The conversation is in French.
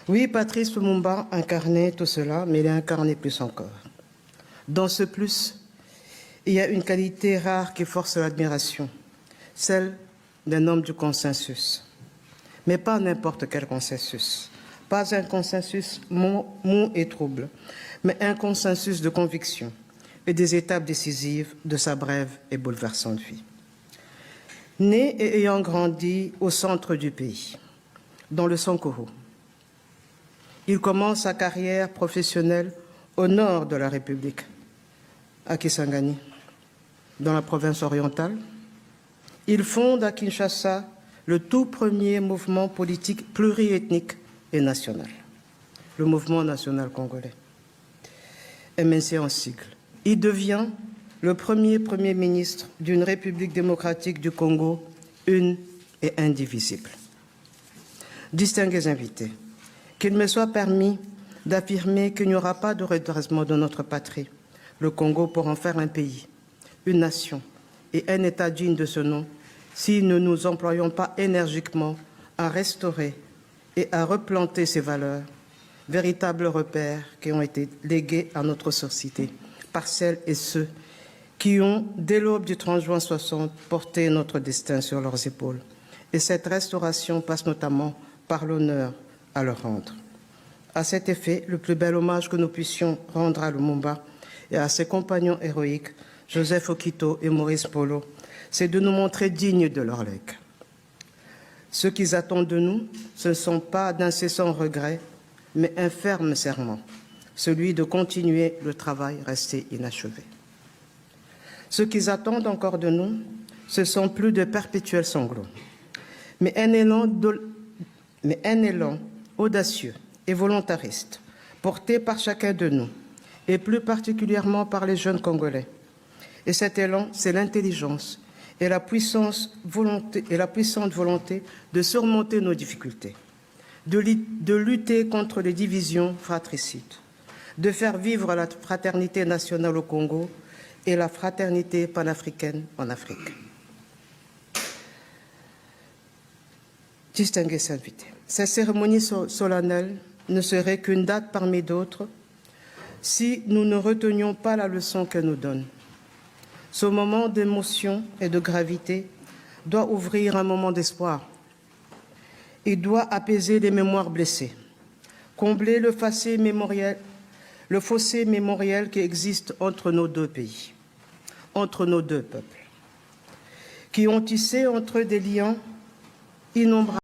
Oui, Patrice Lumumba incarnait tout cela, mais il a incarné plus encore. Dans ce plus, il y a une qualité rare qui force l'admiration, celle d'un homme du consensus. Mais pas n'importe quel consensus. Pas un consensus mou et trouble, mais un consensus de conviction et des étapes décisives de sa brève et bouleversante vie. Né et ayant grandi au centre du pays, dans le Sankoro, il commence sa carrière professionnelle au nord de la République, à Kisangani, dans la province orientale. Il fonde à Kinshasa le tout premier mouvement politique pluriethnique et national, le Mouvement national congolais, MNC en sigle. Il devient le premier Premier ministre d'une République démocratique du Congo, une et indivisible. Distingués invités, qu'il me soit permis d'affirmer qu'il n'y aura pas de redressement de notre patrie, le Congo, pour en faire un pays, une nation et un État digne de ce nom, si nous ne nous employons pas énergiquement à restaurer et à replanter ces valeurs, véritables repères qui ont été légués à notre société par celles et ceux qui ont, dès l'aube du 30 juin 60, porté notre destin sur leurs épaules. Et cette restauration passe notamment par l'honneur à leur rendre. À cet effet, le plus bel hommage que nous puissions rendre à Lumumba et à ses compagnons héroïques, Joseph Okito et Maurice Polo, c'est de nous montrer dignes de leur legs. Ce qu'ils attendent de nous, ce ne sont pas d'incessants regrets, mais un ferme serment, celui de continuer le travail resté inachevé. Ce qu'ils attendent encore de nous, ce sont plus de perpétuels sanglots, mais un élan audacieux et volontariste, porté par chacun de nous, et plus particulièrement par les jeunes Congolais. Et cet élan, c'est l'intelligence et la puissante volonté de surmonter nos difficultés, de lutter contre les divisions fratricides, de faire vivre la fraternité nationale au Congo et la fraternité panafricaine en Afrique. Distingués invités, cette cérémonie solennelle ne serait qu'une date parmi d'autres si nous ne retenions pas la leçon qu'elle nous donne. Ce moment d'émotion et de gravité doit ouvrir un moment d'espoir. Il doit apaiser les mémoires blessées, combler le fossé mémoriel qui existe entre nos deux pays, entre nos deux peuples, qui ont tissé entre eux des liens innombrables.